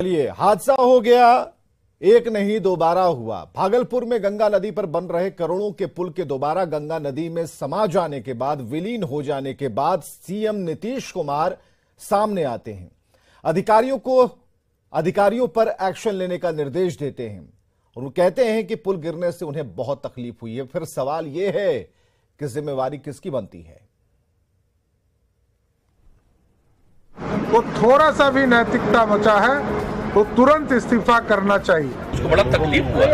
चलिए, हादसा हो गया, एक नहीं दोबारा हुआ। भागलपुर में गंगा नदी पर बन रहे करोड़ों के पुल के दोबारा गंगा नदी में समा जाने के बाद, विलीन हो जाने के बाद सीएम नीतीश कुमार सामने आते हैं। अधिकारियों पर एक्शन लेने का निर्देश देते हैं और वो कहते हैं कि पुल गिरने से उन्हें बहुत तकलीफ हुई है। फिर सवाल यह है कि जिम्मेवारी किसकी बनती है? वो थोड़ा सा भी नैतिकता बचा है तो तुरंत इस्तीफा करना चाहिए। उसको बड़ा तकलीफ हुआ।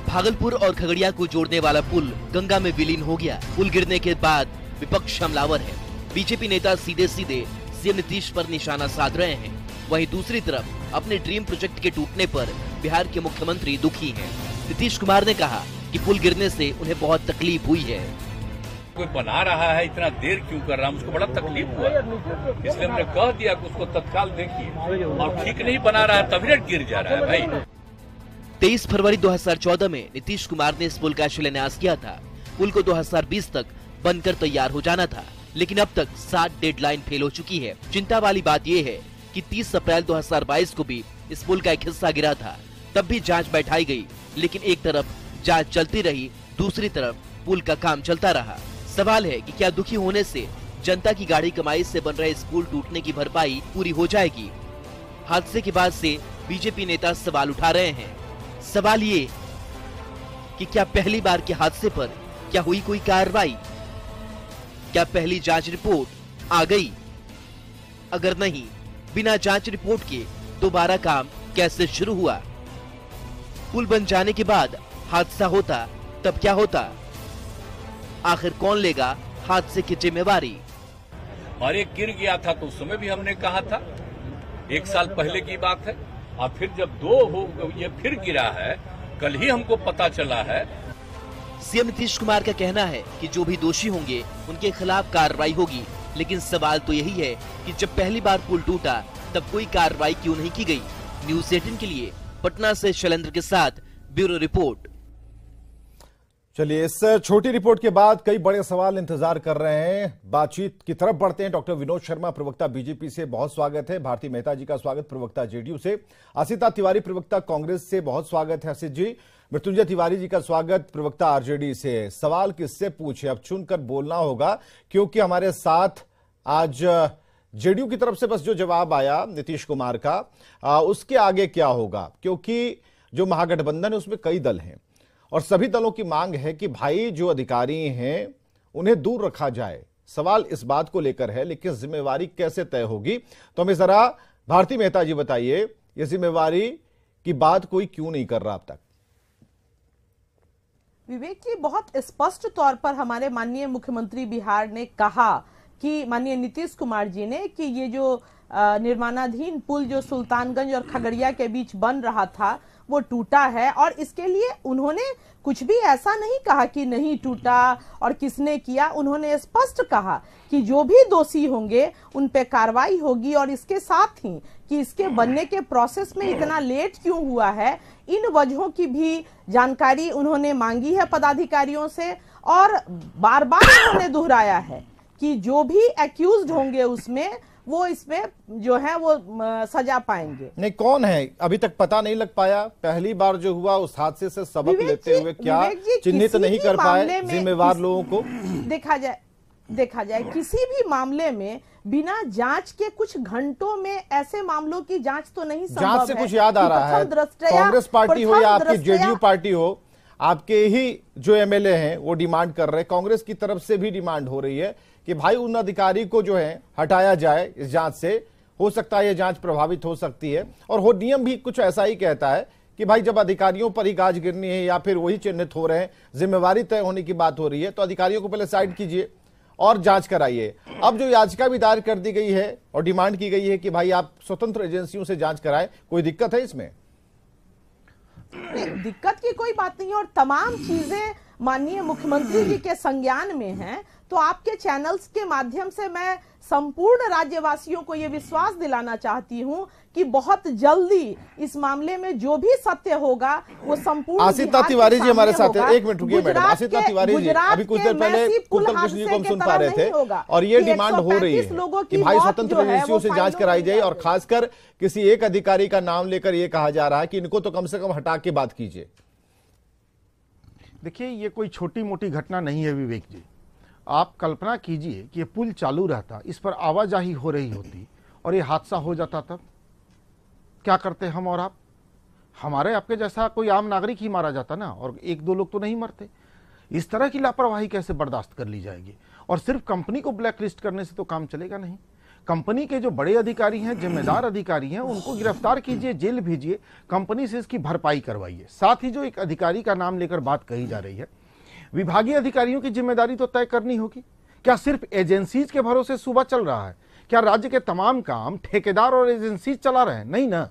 भागलपुर और खगड़िया को जोड़ने वाला पुल गंगा में विलीन हो गया। पुल गिरने के बाद विपक्ष हमलावर है। बीजेपी नेता सीधे सीधे सीएम नीतीश पर निशाना साध रहे हैं। वहीं दूसरी तरफ अपने ड्रीम प्रोजेक्ट के टूटने पर बिहार के मुख्यमंत्री दुखी हैं। नीतीश कुमार ने कहा कि पुल गिरने से उन्हें बहुत तकलीफ हुई है। कोई बना रहा है, इतना देर क्यों कर रहा है, उसको बड़ा तकलीफ हुआ, इसलिए हमने कह दिया कि उसको तत्काल देखिए। और ठीक नहीं बना रहा है तभी गिर जा रहा है भाई। 23 फरवरी 2014 में नीतीश कुमार ने इस पुल का शिलान्यास किया था। पुल को 2020 तक बनकर तैयार हो जाना था, लेकिन अब तक 7 डेडलाइन फेल हो चुकी है। चिंता वाली बात यह है कि 30 अप्रैल 2022 को भी इस पुल का एक हिस्सा गिरा था। तब भी जांच बैठाई गई, लेकिन एक तरफ जांच चलती रही, दूसरी तरफ पुल का काम चलता रहा। सवाल है कि क्या दुखी होने से जनता की गाढ़ी कमाई से बन रहे इस पुल टूटने की भरपाई पूरी हो जाएगी? हादसे के बाद से बीजेपी नेता सवाल उठा रहे हैं। सवाल ये कि क्या पहली बार के हादसे पर क्या हुई कोई कार्रवाई? क्या पहली जांच रिपोर्ट आ गई? अगर नहीं, बिना जांच रिपोर्ट के दोबारा काम कैसे शुरू हुआ? पुल बन जाने के बाद हादसा होता तब क्या होता? आखिर कौन लेगा हादसे की जिम्मेवारी? और एक गिर गया था तो उस समय भी हमने कहा था, 1 साल पहले की बात है। और फिर जब 2 हो ये फिर गिरा है, कल ही हमको पता चला है। सीएम नीतीश कुमार का कहना है कि जो भी दोषी होंगे उनके खिलाफ कार्रवाई होगी, लेकिन सवाल तो यही है कि जब पहली बार पुल टूटा तब कोई कार्रवाई क्यों नहीं की गई? न्यूज़ 18 के लिए पटना से शैलेंद्र के साथ ब्यूरो रिपोर्ट। चलिए, इस छोटी रिपोर्ट के बाद कई बड़े सवाल इंतजार कर रहे हैं। बातचीत की तरफ बढ़ते हैं। डॉक्टर विनोद शर्मा, प्रवक्ता बीजेपी से, बहुत स्वागत है। भारती मेहता जी का स्वागत, प्रवक्ता जेडीयू से। असिता तिवारी, प्रवक्ता कांग्रेस से, बहुत स्वागत है असित जी। मृत्युंजय तिवारी जी का स्वागत, प्रवक्ता आरजेडी से। सवाल किससे पूछे, अब चुनकर बोलना होगा, क्योंकि हमारे साथ आज जेडीयू की तरफ से बस जो जवाब आया नीतीश कुमार का, उसके आगे क्या होगा? क्योंकि जो महागठबंधन है उसमें कई दल हैं और सभी दलों की मांग है कि भाई जो अधिकारी हैं उन्हें दूर रखा जाए। सवाल इस बात को लेकर है, लेकिन जिम्मेवारी कैसे तय होगी? तो हमें जरा भारती मेहता जी बताइए, ये जिम्मेवारी की बात कोई क्यों नहीं कर रहा अब तक? विवेक जी, बहुत स्पष्ट तौर पर हमारे माननीय मुख्यमंत्री बिहार ने कहा कि माननीय नीतीश कुमार जी ने कि ये जो निर्माणाधीन पुल जो सुल्तानगंज और खगड़िया के बीच बन रहा था वो टूटा है, और इसके लिए उन्होंने कुछ भी ऐसा नहीं कहा कि नहीं टूटा और किसने किया। उन्होंने स्पष्ट कहा कि जो भी दोषी होंगे उन पे कार्रवाई होगी, और इसके साथ ही कि इसके बनने के प्रोसेस में इतना लेट क्यों हुआ है, इन वजहों की भी जानकारी उन्होंने मांगी है पदाधिकारियों से। और बार बार उन्होंने दोहराया है कि जो भी एक्यूज्ड होंगे उसमें वो इसमें जो है वो सजा पाएंगे। नहीं, कौन है अभी तक पता नहीं लग पाया। पहली बार जो हुआ उस हादसे से सबक लेते हुए क्या चिन्हित नहीं कर पाए जिम्मेवार लोगों को? देखा जाए किसी भी मामले में बिना जांच के कुछ घंटों में ऐसे मामलों की जांच तो नहीं संभव है। जांच से कुछ याद आ रहा है, कांग्रेस पार्टी हो या आपकी जेडीयू पार्टी हो, आपके ही जो एमएलए हैं वो डिमांड कर रहे हैं, कांग्रेस की तरफ से भी डिमांड हो रही है कि भाई उन अधिकारी को जो है हटाया जाए इस जांच से। हो सकता है ये जांच प्रभावित हो सकती है, और वो नियम भी कुछ ऐसा ही कहता है कि भाई जब अधिकारियों पर ही गाज गिरनी है या फिर वही चिन्हित हो रहे हैं, जिम्मेवारी तय होने की बात हो रही है, तो अधिकारियों को पहले साइड कीजिए और जांच कराइए। अब जो याचिका भी दायर कर दी गई है और डिमांड की गई है कि भाई आप स्वतंत्र एजेंसियों से जांच कराएं, कोई दिक्कत है इसमें? दिक्कत की कोई बात नहीं है, और तमाम चीजें माननीय मुख्यमंत्री जी के संज्ञान में हैं, तो आपके चैनल्स के माध्यम से मैं संपूर्ण राज्यवासियों को ये विश्वास दिलाना चाहती हूँ कि बहुत जल्दी इस मामले में जो भी सत्य होगा वो संपूर्ण आसिता तिवारी जी हमारे साथ हैं। एक मिनट रुकिए मैडम। आसिता तिवारी जी, अभी कुछ देर पहले उत्तल कृष्ण जी को हम सुन पा रहे थे और ये डिमांड हो रही है कि भाई स्वतंत्र एजेंसियों से जांच कराई जाए और खासकर किसी एक अधिकारी का नाम लेकर ये कहा जा रहा है कि इनको तो कम से कम हटा के बात कीजिए। देखिए, ये कोई छोटी मोटी घटना नहीं है विवेक जी। आप कल्पना कीजिए कि ये पुल चालू रहता, इस पर आवाजाही हो रही होती और ये हादसा हो जाता, तब क्या करते हम और आप? हमारे आपके जैसा कोई आम नागरिक ही मारा जाता ना, और एक दो लोग तो नहीं मरते। इस तरह की लापरवाही कैसे बर्दाश्त कर ली जाएगी? और सिर्फ कंपनी को ब्लैकलिस्ट करने से तो काम चलेगा नहीं। कंपनी के जो बड़े अधिकारी हैं, जिम्मेदार अधिकारी हैं, उनको गिरफ्तार कीजिए, जेल भेजिए, कंपनी से इसकी भरपाई करवाइए। साथ ही जो एक अधिकारी का नाम लेकर बात कही जा रही है, विभागीय अधिकारियों की जिम्मेदारी तो तय करनी होगी। क्या सिर्फ एजेंसीज के भरोसे सूबा चल रहा है? क्या राज्य के तमाम काम ठेकेदार और एजेंसीज चला रहे हैं? नहीं ना।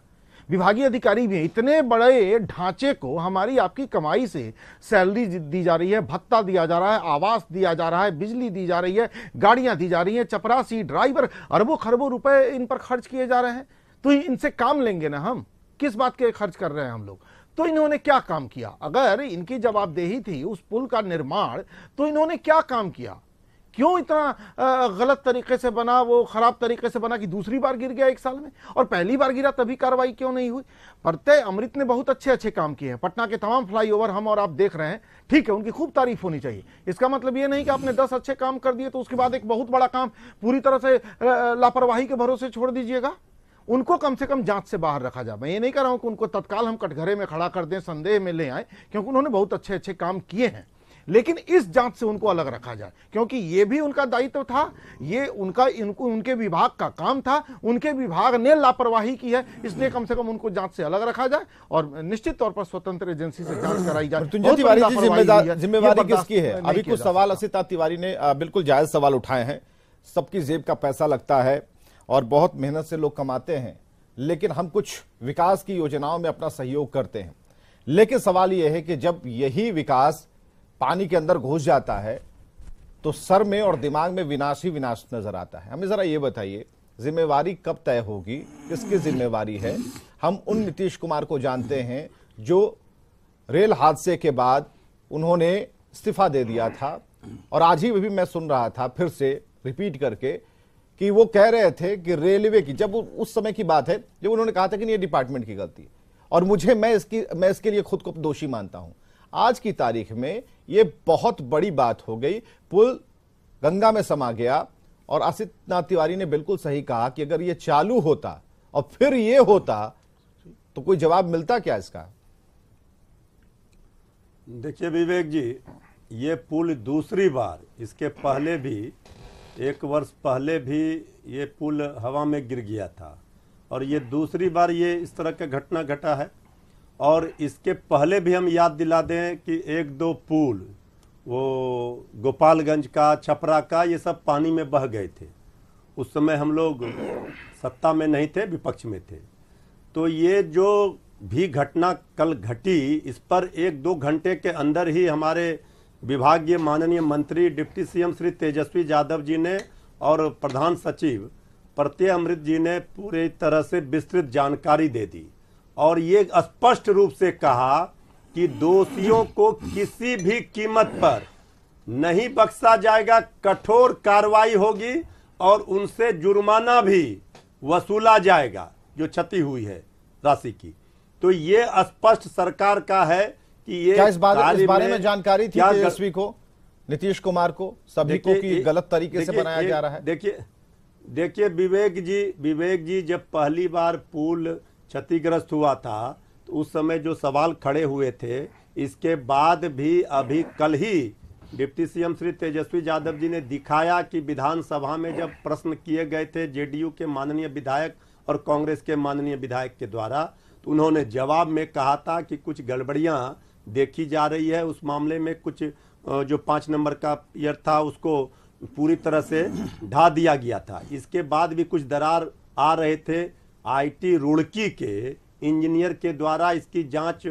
विभागीय अधिकारी भी इतने बड़े ढांचे को हमारी आपकी कमाई से सैलरी दी जा रही है, भत्ता दिया जा रहा है, आवास दिया जा रहा है, बिजली दी जा रही है, गाड़ियां दी जा रही हैं, चपरासी ड्राइवर, अरबों खरबों रुपए इन पर खर्च किए जा रहे हैं। तो इनसे काम लेंगे ना हम? किस बात के खर्च कर रहे हैं हम लोग? तो इन्होंने क्या काम किया? अगर इनकी जवाबदेही थी उस पुल का निर्माण, तो इन्होंने क्या काम किया? क्यों इतना गलत तरीके से बना, वो खराब तरीके से बना कि दूसरी बार गिर गया एक साल में? और पहली बार गिरा तभी कार्रवाई क्यों नहीं हुई? प्रत्यय अमृत ने बहुत अच्छे अच्छे काम किए हैं। पटना के तमाम फ्लाईओवर हम और आप देख रहे हैं, ठीक है, उनकी खूब तारीफ होनी चाहिए। इसका मतलब ये नहीं कि आपने 10 अच्छे काम कर दिए तो उसके बाद एक बहुत बड़ा काम पूरी तरह से लापरवाही के भरोसे छोड़ दीजिएगा। उनको कम से कम जांच से बाहर रखा जाए। मैं ये नहीं कह रहा हूं कि उनको तत्काल हम कटघरे में खड़ा कर दें, संदेह में ले आए, क्योंकि उन्होंने बहुत अच्छे अच्छे काम किए हैं, लेकिन इस जांच से उनको अलग रखा जाए, क्योंकि ये भी उनका दायित्व था, ये उनके विभाग का काम था, उनके विभाग ने लापरवाही की है, इसलिए कम से कम उनको जांच से अलग रखा जाए और निश्चित तौर पर स्वतंत्र एजेंसी से जांच कराई जाए। तिवारी जी, जिम्मेवारी किसकी है? अभी कुछ सवाल आसिता तिवारी ने बिल्कुल जायज सवाल उठाए हैं। सबकी जेब का पैसा लगता है और बहुत मेहनत से लोग कमाते हैं, लेकिन हम कुछ विकास की योजनाओं में अपना सहयोग करते हैं। लेकिन सवाल यह है कि जब यही विकास पानी के अंदर घुस जाता है तो सर में और दिमाग में विनाश ही विनाश नजर आता है। हमें जरा ये बताइए, जिम्मेवारी कब तय होगी, किसकी जिम्मेवारी है? हम उन नीतीश कुमार को जानते हैं जो रेल हादसे के बाद उन्होंने इस्तीफा दे दिया था, और आज ही भी मैं सुन रहा था फिर से रिपीट करके कि वो कह रहे थे कि रेलवे की, जब उस समय की बात है जब उन्होंने कहा था कि ये डिपार्टमेंट की गलती है और मैं इसके लिए खुद को दोषी मानता हूं। आज की तारीख में ये बहुत बड़ी बात हो गई, पुल गंगा में समा गया। और आसिता तिवारी ने बिल्कुल सही कहा कि अगर ये चालू होता और फिर ये होता तो कोई जवाब मिलता क्या इसका? देखिए विवेक जी, ये पुल दूसरी बार, इसके पहले भी 1 वर्ष पहले भी ये पुल हवा में गिर गया था और ये दूसरी बार ये इस तरह का घटना घटा है। और इसके पहले भी हम याद दिला दें कि 1-2 पुल, वो गोपालगंज का, छपरा का, ये सब पानी में बह गए थे। उस समय हम लोग सत्ता में नहीं थे, विपक्ष में थे। तो ये जो भी घटना कल घटी, इस पर 1-2 घंटे के अंदर ही हमारे विभागीय माननीय मंत्री डिप्टी सीएम श्री तेजस्वी यादव जी ने और प्रधान सचिव प्रत्यय अमृत जी ने पूरी तरह से विस्तृत जानकारी दे दी और ये स्पष्ट रूप से कहा कि दोषियों को किसी भी कीमत पर नहीं बख्शा जाएगा, कठोर कार्रवाई होगी और उनसे जुर्माना भी वसूला जाएगा जो क्षति हुई है राशि की। तो ये स्पष्ट सरकार का है कि ये क्या इस बारे में जानकारी थी तेजस्वी को, नीतीश कुमार को, सभी को कि गलत तरीके से बनाया जा रहा है? देखिए विवेक जी जब पहली बार पुल क्षतिग्रस्त हुआ था तो उस समय जो सवाल खड़े हुए थे, इसके बाद भी अभी कल ही डिप्टी सीएम श्री तेजस्वी यादव जी ने दिखाया कि विधानसभा में जब प्रश्न किए गए थे जेडीयू के माननीय विधायक और कांग्रेस के माननीय विधायक के द्वारा, तो उन्होंने जवाब में कहा था कि कुछ गड़बड़ियां देखी जा रही है उस मामले में, कुछ जो 5 नंबर का पियर था उसको पूरी तरह से ढा दिया गया था। इसके बाद भी कुछ दरार आ रहे थे। आईटी रुड़की के इंजीनियर के द्वारा इसकी जांच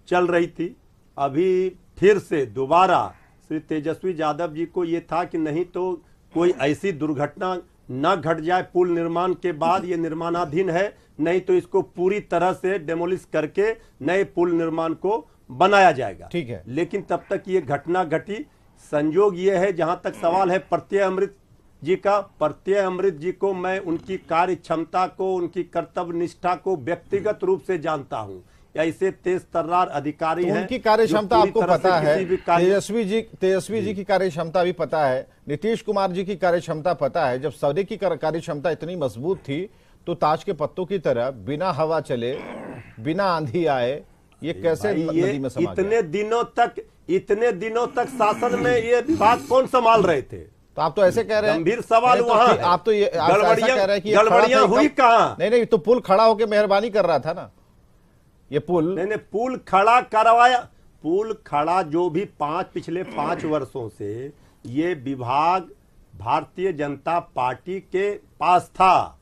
चल रही थी। अभी फिर से दोबारा श्री तेजस्वी यादव जी को ये था कि नहीं तो कोई ऐसी दुर्घटना न घट जाए पुल निर्माण के बाद, ये निर्माणाधीन है, नहीं तो इसको पूरी तरह से डेमोलिश करके नए पुल निर्माण को बनाया जाएगा। ठीक है, लेकिन तब तक ये घटना घटी। संयोग ये है, जहां तक सवाल है प्रत्यय अमृत जी का, प्रत्यय अमृत जी को मैं उनकी कार्य क्षमता को, उनकी कर्तव्य निष्ठा को व्यक्तिगत रूप से जानता हूं। ऐसे तेज तर्रार अधिकारी हैं, उनकी कार्य क्षमता आपको पता है, तेजस्वी जी की कार्य क्षमता भी पता है, नीतीश कुमार जी की कार्य क्षमता पता है। जब सौदे की कार्य क्षमता इतनी मजबूत थी तो ताज के पत्तों की तरह बिना हवा चले, बिना आंधी आए, ये कैसे नदी में समा गया? इतने दिनों तक शासन में ये विभाग कौन संभाल रहे थे? तो आप तो ऐसे कह रहे हैं, गंभीर सवाल वहां है। आप तो ये ऐसा कह रहे हैं कि गड़बड़ियां हुई कहां? नहीं, तो पुल खड़ा होकर मेहरबानी कर रहा था ना, ये पुल नहीं, पुल खड़ा करवाया। पुल खड़ा जो भी पिछले 5 वर्षों से ये विभाग भारतीय जनता पार्टी के पास था,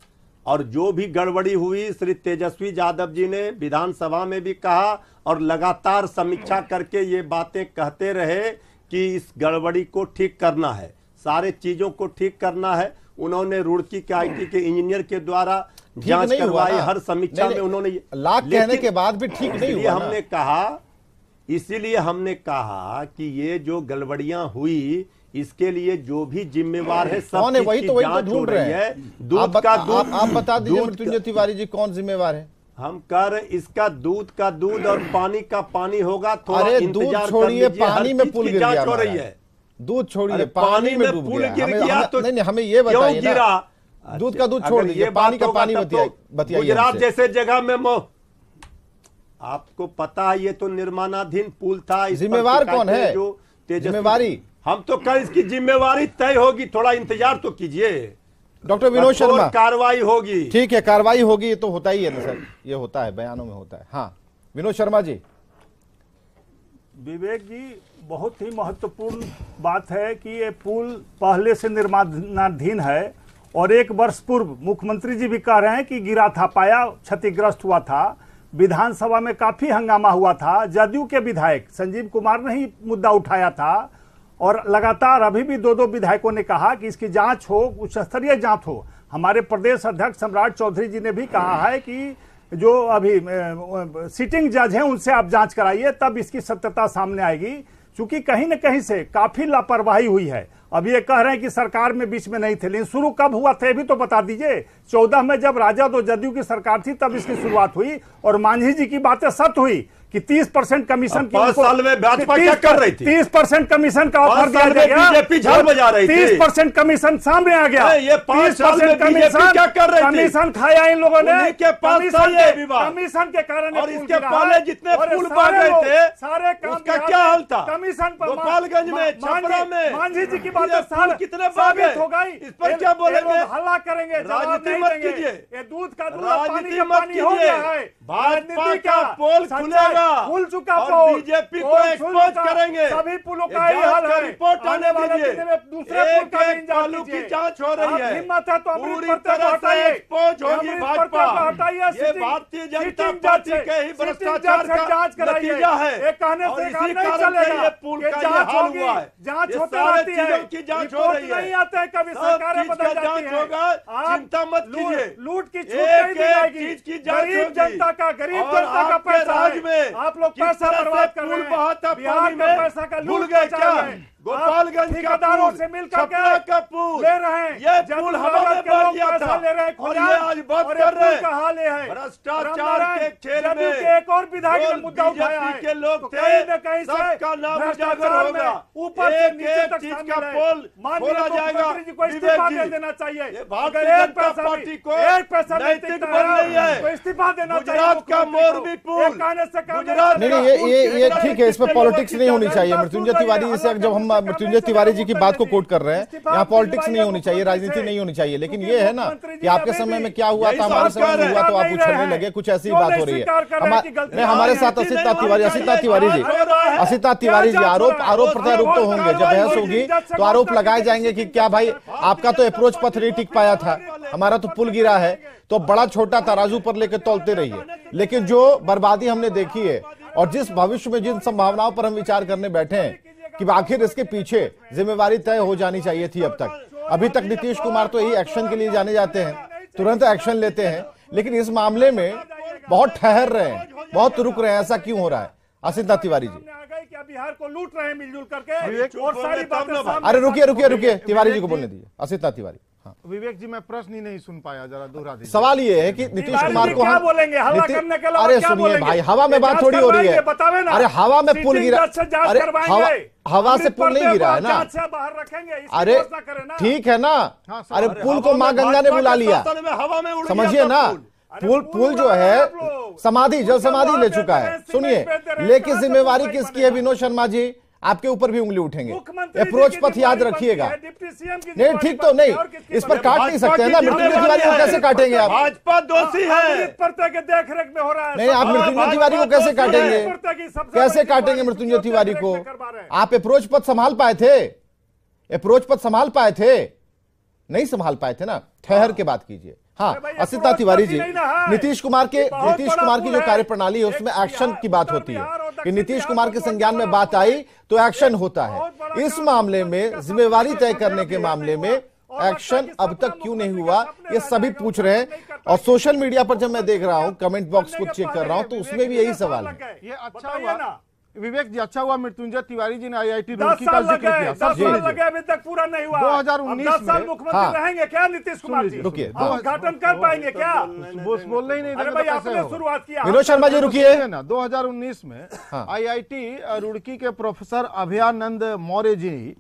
और जो भी गड़बड़ी हुई श्री तेजस्वी यादव जी ने विधानसभा में भी कहा और लगातार समीक्षा करके ये बातें कहते रहे कि इस गड़बड़ी को ठीक करना है, सारे चीजों को ठीक करना है। उन्होंने रुड़की के आईटी के इंजीनियर के द्वारा जांच करवाई, हर समीक्षा में उन्होंने लाख कहने के बाद भी ठीक नहीं हुआ। इसीलिए हमने कहा कि ये जो गड़बड़ियां हुई इसके लिए जो भी जिम्मेवार है सब कौन है? वही तो ढूंढ रही है। दूध का दूध, आप बता दीजिए मृत्युंजय तिवारी जी, कौन जिम्मेवार है? हम कह रहे इसका दूध का दूध और पानी का पानी होगा। थोड़ा इंतजार छोड़िए, पानी में पुल गिर गया, हो रही है। दूध छोड़िए, पानी में पुल गिर गया तो नहीं, हमें ये बताइए ना, दूध का दूध छोड़ दीजिए, पानी का पानी बताइए। गुजरात जैसे जगह में आपको पता है ये तो निर्माणाधीन पुल था, जिम्मेवार कौन है? जो जिम्मेवारी हम तो कल इसकी जिम्मेवारी तय होगी, थोड़ा इंतजार तो कीजिए। डॉक्टर विनोद शर्मा, कार्रवाई होगी। ठीक है, कार्रवाई होगी, ये तो होता ही है ना सर, ये होता है, बयानों में होता है। हाँ विनोद शर्मा जी। विवेक जी, बहुत ही महत्वपूर्ण बात है कि ये पुल पहले से निर्माणाधीन है और 1 वर्ष पूर्व मुख्यमंत्री जी भी कह रहे हैं कि गिरा था, पाया क्षतिग्रस्त हुआ था। विधानसभा में काफी हंगामा हुआ था, जदयू के विधायक संजीव कुमार ने ही मुद्दा उठाया था और लगातार अभी भी 2 विधायकों ने कहा कि इसकी जांच हो, उच्च स्तरीय जांच हो। हमारे प्रदेश अध्यक्ष सम्राट चौधरी जी ने भी कहा है कि जो अभी सिटिंग जज हैं उनसे आप जांच कराइए, तब इसकी सत्यता सामने आएगी। क्योंकि कहीं न कहीं से काफी लापरवाही हुई है। अब ये कह रहे हैं कि सरकार में बीच में नहीं थे, लेकिन शुरू कब हुआ था भी तो बता दीजिए। 14 में जब राजद और जदयू की सरकार थी तब इसकी शुरुआत हुई और मांझी जी की बातें सत्य हुई कि 30% कमीशन की 5 साल में भाजपा क्या कर रही थी? 30% कमीशन का ऑफर दिया गया, बीजेपी झाड़ बजा रही थी। 30% कमीशन सामने आ गया। ये 5 साल में बीजेपी क्या कर रही थी? कमीशन खाया इन लोगों ने, कमीशन के कारण। और इसके पहले जितने पुल बन गए थे सारे काम उसका क्या हाल था? कमीशन पर गोपालगंज में, छपरा में मांझी जी की बातें कितने साबित हो गई। इस पर क्या बोलेंगे? हल्ला करेंगे, राजनीति मत कीजिए, ये दूध का दूध राजनीति मत कीजिए। भाजपा का पोल खुलेगा, खुल चुका और बीजेपी को एक्सपोज करेंगे। सभी पुलों का ही हाल है। रिपोर्ट आने दीजिए। दूसरे पुल का भी पालू की जांच हो रही है, हिम्मत है तो पूरी तरह से एक्सपोज होगी भाजपा। ये भारतीय जनता पार्टी के ही भ्रष्टाचार का नतीजा है और इसी कारण से ये पुल का ये हाल हुआ है। जांच ये होती सारे रहती है, चीजों की जांच हो रही है, नहीं आते कभी सरकारें बदल जाती हैं। होगा, चिंता मत कीजिए, लूट की छूट नहीं दी जाएगी। चीज की जांच होगी। गरीब जनता का पैसा है, आप लोग पैसा बर्बाद कर रहे हैं। बिहार का पैसा का भूल लूट गए क्या? गोपालगंज का ठेकेदारों से मिलकर का पुल ले रहे हैं, ये पुल हवा में बढ़ गया था ले रहे हैं और ये आज बंद कर रहे हैं। हाल है भ्रष्टाचार के खेल में एक और विधायक ने मुद्दा उठाया है के लोग थे, सबका नाम उजागर होगा। ऊपर से नीचे एक तक चीज का पोल खोला जाएगा। इस्तीफा दे देना चाहिए। भारतीय जनता पार्टी को नैतिक बल नहीं है। इस्तीफा देना चाहिए। गुजरात का मोरबी पुल, गुजरात नहीं, ये ठीक है, इसमें पॉलिटिक्स नहीं होनी चाहिए। मृत्युंजय तिवारी से जब हम मृत्युंजय तिवारी जी की बात को कोट कर रहे हैं, यहाँ पॉलिटिक्स नहीं होनी चाहिए, राजनीति नहीं होनी चाहिए। लेकिन ये है ना कि आपके समय में क्या हुआ था, हमारे समय में हुआ तो आप उछलने लगे, कुछ ऐसी बात हो रही है। हमारे साथ असिता तिवारी जी आरोप प्रत्यारोप तो होंगे। जब बहस होगी तो आरोप लगाए जाएंगे कि क्या भाई आपका तो अप्रोच पथ नहीं टिक पाया था, हमारा तो पुल गिरा है, तो बड़ा छोटा तराजू पर लेकर तोलते रहिए। लेकिन जो बर्बादी हमने देखी है और जिस भविष्य में जिन संभावनाओं पर हम विचार करने बैठे हैं कि आखिर इसके पीछे जिम्मेवारी तय हो जानी चाहिए थी अब तक। अभी तक नीतीश कुमार तो यही एक्शन के लिए जाने जाते हैं, तुरंत एक्शन लेते हैं, लेकिन इस मामले में बहुत ठहर रहे हैं, बहुत रुक रहे हैं। ऐसा क्यों हो रहा है असिता तिवारी जी? बिहार को लूट रहे हैं मिलजुल करके और सारी बातें। अरे रुकिए तिवारी जी को बोलने दीजिए। असिता तिवारी। हाँ। विवेक जी, मैं प्रश्न ही नहीं सुन पाया, जरा दोहरा दीजिए। सवाल ये है कि नीतीश कुमार को हम बोलेंगे हल्ला करने के अलावा अरे क्या सुनिए बोलेंगे? भाई, हवा में बात थोड़ी हो रही है। अरे हवा में पुल गिरा, अरे हवा से पुल नहीं गिरा है ना। अरे ठीक है ना, अरे पुल को माँ गंगा ने बुला लिया, समझिए ना। पुल जो है समाधि, जल समाधि ले चुका है। सुनिए, लेकिन जिम्मेवारी किसकी है विनोद शर्मा जी? आपके ऊपर भी उंगली उठेंगे। अप्रोच पथ याद रखिएगा। नहीं ठीक तो नहीं, इस पर काट नहीं सकते हैं ना। मृत्युंजय तिवारी को कैसे काटेंगे आप? भाजपा दोषी है, देख रेख में हो रहा है। नहीं, आप मृत्युंजय तिवारी को कैसे काटेंगे? कैसे काटेंगे मृत्युंजय तिवारी को? आप अप्रोच पथ संभाल पाए थे? अप्रोच पथ संभाल पाए थे? नहीं संभाल पाए थे ना। ठहर के बात कीजिए। हाँ, असिता तिवारी जी, नीतीश कुमार की जो कार्यप्रणाली है उसमें एक्शन की बात होती है कि नीतीश कुमार के संज्ञान में बात आई तो एक्शन होता है। इस मामले में जिम्मेवारी तय करने के मामले में एक्शन अब तक क्यों नहीं हुआ, ये सभी पूछ रहे हैं। और सोशल मीडिया पर जब मैं देख रहा हूं, कमेंट बॉक्स को चेक कर रहा हूं, तो उसमें भी यही सवाल है। ये अच्छा हुआ विवेक जी, अच्छा हुआ मृत्युंजय तिवारी जी ने IIT रुड़की का जिक्र किया। 10 साल लगे, अभी तक पूरा नहीं हुआ। 2019 10 साल मुख्यमंत्री रहेंगे क्या नीतीश कुमार जी? रुकिए, उद्घाटन कर पाएंगे क्या? बोल ही नहीं। अरे भाई, आपने शुरुआत किया। विनोद शर्मा जी रुकिए ना। 2019 में IIT रुड़की के प्रोफेसर अभयानंद मौर्य जी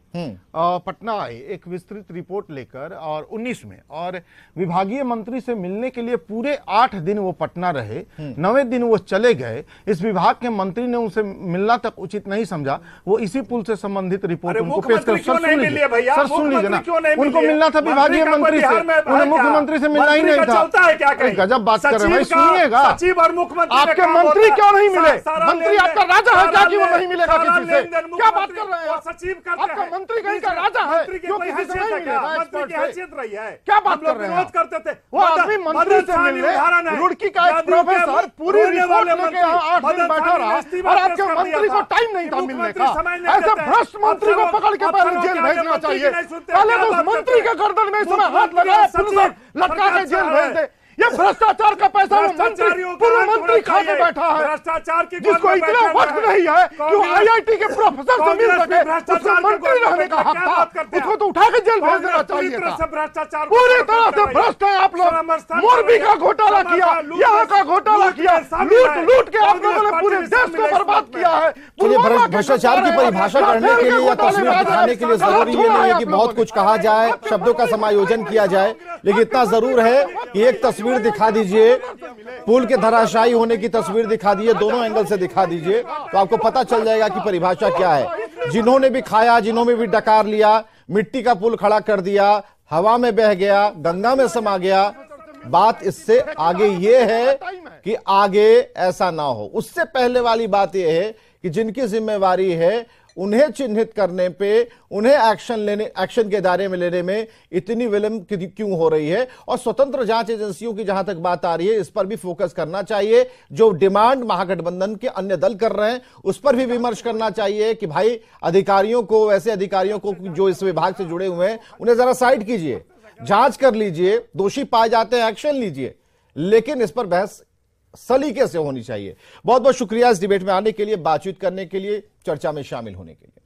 पटना आए एक विस्तृत रिपोर्ट लेकर, और 19 में, और विभागीय मंत्री से मिलने के लिए पूरे 8 दिन वो पटना रहे। 9वें दिन वो चले गए। इस विभाग के मंत्री ने उनसे मिलना तक उचित नहीं समझा। वो इसी पुल से संबंधित रिपोर्ट उनको पेश कर। सर सुन लीजिए ना, उनको मिलना था विभागीय मंत्री से, उन्हें मुख्यमंत्री से मिलना ही नहीं था। गजब बात कर रहे हैं, सुनिएगा। आपके मंत्री क्यों नहीं मिले? मंत्री आपका राजा है क्या कि वो नहीं मिलेगा किसी से? क्या बात कर रहे हैं? सचिव आपका मंत्री कहीं का राजा है क्यों किसी से नहीं मिलेगा? क्या बात कर रहे हैं? करते थे वो आदमी मंत्री से मिलने, रुड़की का एक प्रोफेसर पूरी रिपोर्ट लेके यहाँ 8 दिन बैठा रहा, और आपके मंत्री को टाइम नहीं था मिलने का। ऐसे भ्रष्ट मंत्री को पकड़ के पहले जेल भेजना चाहिए। पहले तो उस मंत्री के गर्दन में इस समय हाथ लगाया, पुलिस लटका के जेल भेज दे। ये भ्रष्टाचार का पैसा वो मंत्री, पूर्व मंत्री खा के बैठा है, भ्रष्टाचार की, जिसको इतना वक्त नहीं है कि वो IIT के प्रोफेसर से मिल सके। उसको मंत्री रहने का हक था, उसको तो उठा के जेल भेज देना चाहिए था। पूरी तरह से भ्रष्ट है आप लोग। मोरबी का घोटाला किया, यहाँ का घोटाला किया, लूट के आप लोगों ने पूरे देश को बर्बाद किया है। भ्रष्टाचार की परिभाषा करने के लिए या तस्वीर दिखाने के लिए जरूरी ये नहीं है कि बहुत कुछ कहा जाए, शब्दों का समायोजन किया जाए, लेकिन इतना जरूर है कि एक तस्वीर दिखा दीजिए, पुल के धराशायी होने की तस्वीर दिखा दीजिए, दोनों एंगल से दिखा दीजिए, तो आपको पता चल जाएगा कि परिभाषा क्या है। जिन्होंने भी खाया, जिन्होंने भी डकार लिया, मिट्टी का पुल खड़ा कर दिया, हवा में बह गया, गंगा में समा गया। बात इससे आगे ये है कि आगे ऐसा ना हो। उससे पहले वाली बात यह है कि जिनकी जिम्मेवारी है उन्हें चिन्हित करने पे, उन्हें एक्शन के दायरे में लेने में इतनी विलंब क्यों हो रही है। और स्वतंत्र जांच एजेंसियों की जहां तक बात आ रही है, इस पर भी फोकस करना चाहिए। जो डिमांड महागठबंधन के अन्य दल कर रहे हैं उस पर भी विमर्श करना चाहिए कि भाई अधिकारियों को, ऐसे अधिकारियों को जो इस विभाग से जुड़े हुए हैं, उन्हें जरा साइड कीजिए, जांच कर लीजिए, दोषी पाए जाते हैं एक्शन लीजिए, लेकिन इस पर बहस सलीके से होनी चाहिए। बहुत बहुत शुक्रिया इस डिबेट में आने के लिए, बातचीत करने के लिए, चर्चा में शामिल होने के लिए।